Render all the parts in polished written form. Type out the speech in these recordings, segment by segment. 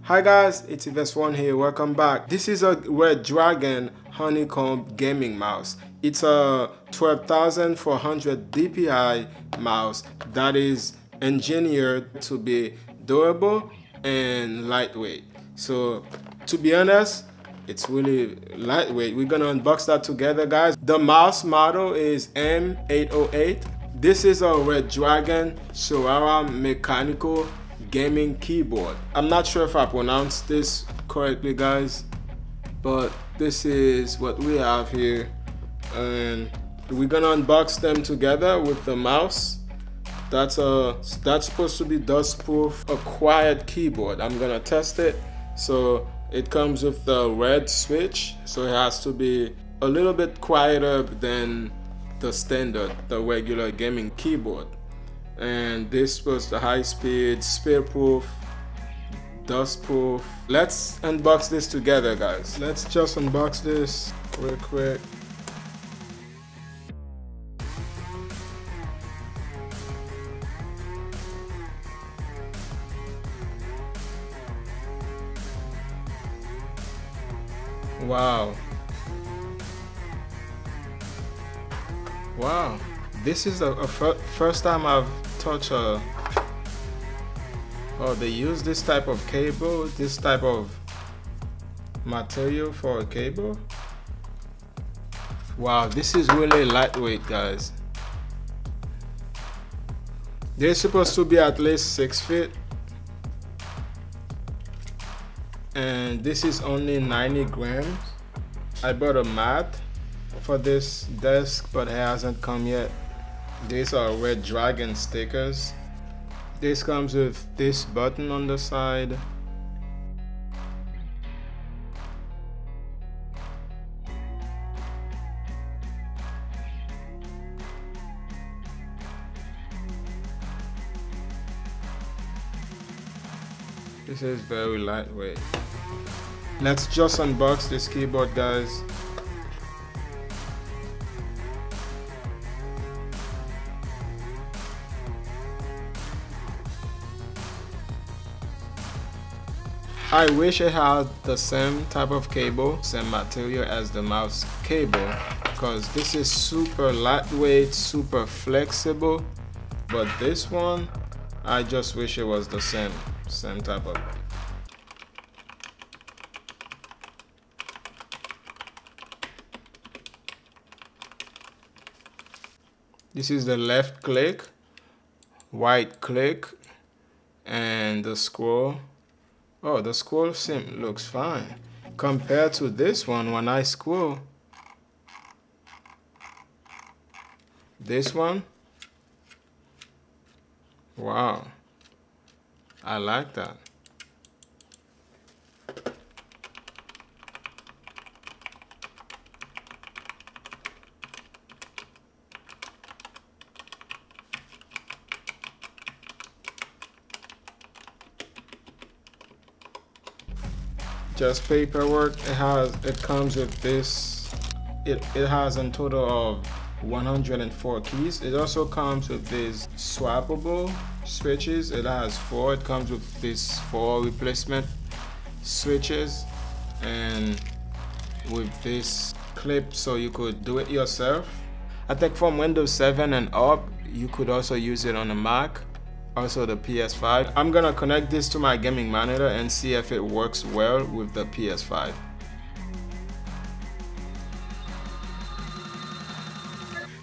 Hi guys, it's Evensron here, welcome back. This is a Redragon honeycomb gaming mouse. It's a 12,400 DPI mouse that is engineered to be durable and lightweight. So to be honest, it's really lightweight. We're gonna unbox that together, guys. The mouse model is M808. This is a Redragon Sorara mechanical gaming keyboard. I'm not sure if I pronounced this correctly, guys, but this is what we have here, and we're gonna unbox them together with the mouse. That's supposed to be dust proof, a quiet keyboard. I'm gonna test it. So it comes with the red switch, so it has to be a little bit quieter than the standard, the regular gaming keyboard. And this was the high speed, spill proof, dust proof. Let's unbox this together, guys. Let's just unbox this real quick. Wow. Wow. This is the first time I've touched a... Oh, they use this type of cable, this type of material for a cable. Wow, this is really lightweight, guys. They're supposed to be at least 6 feet. And this is only 90 grams. I bought a mat for this desk, but it hasn't come yet. These are Redragon stickers. This comes with this button on the side. This is very lightweight. Let's just unbox this keyboard, guys. I wish it had the same type of cable, same material as the mouse cable, because this is super lightweight, super flexible. But this one, I just wish it was the same type of. This is the left click, right click, and the scroll. Oh, the scroll looks fine. Compared to this one, when I scroll, this one, wow, I like that. Just paperwork. It comes with this. It has a total of 104 keys. It also comes with these swappable switches. It has 4. It comes with these 4 replacement switches, and with this clip, so you could do it yourself. I think from Windows 7 and up, you could also use it on a Mac. Also the PS5. I'm gonna connect this to my gaming monitor and see if it works well with the PS5.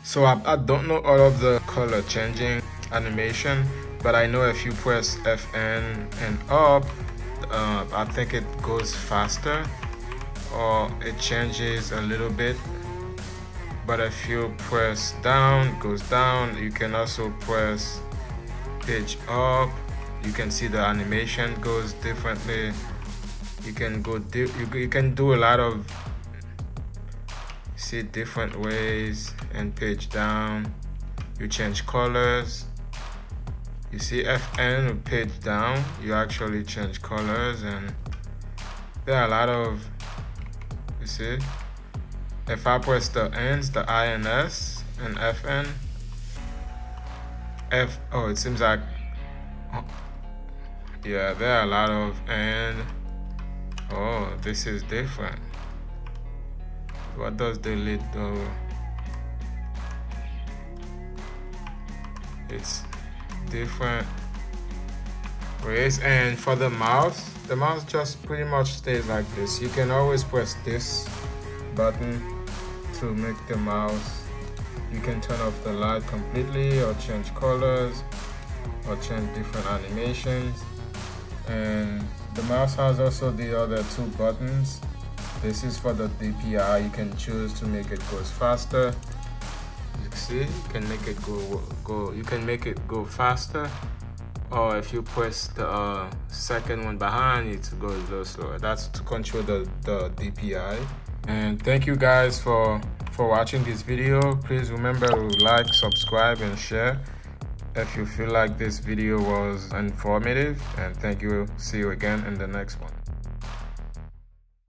So I don't know all of the color changing animation, but I know if you press FN and up, I think it goes faster or it changes a little bit. But if you press down, it goes down. You can also press page up, you can see the animation goes differently. You can go you can do a lot of different ways. And page down, you change colors. You see FN with page down, you actually change colors, and there are a lot of, you see, if I press the ends, the INS and FN, oh, it seems like Yeah, there are a lot of, and oh, this is different. What does the lid do? It's different ways. And for the mouse just pretty much stays like this. You can always press this button to make the mouse. You can turn off the light completely, or change colors, or change different animations. And the mouse has also the other two buttons. This is for the DPI. You can choose to make it go faster. You see, you can make it go. You can make it go faster, or if you press the second one behind it to go a little slower. That's to control the DPI. And thank you guys for watching this video. Please remember to like, subscribe, and share if you feel like this video was informative. And thank you. See you again in the next one.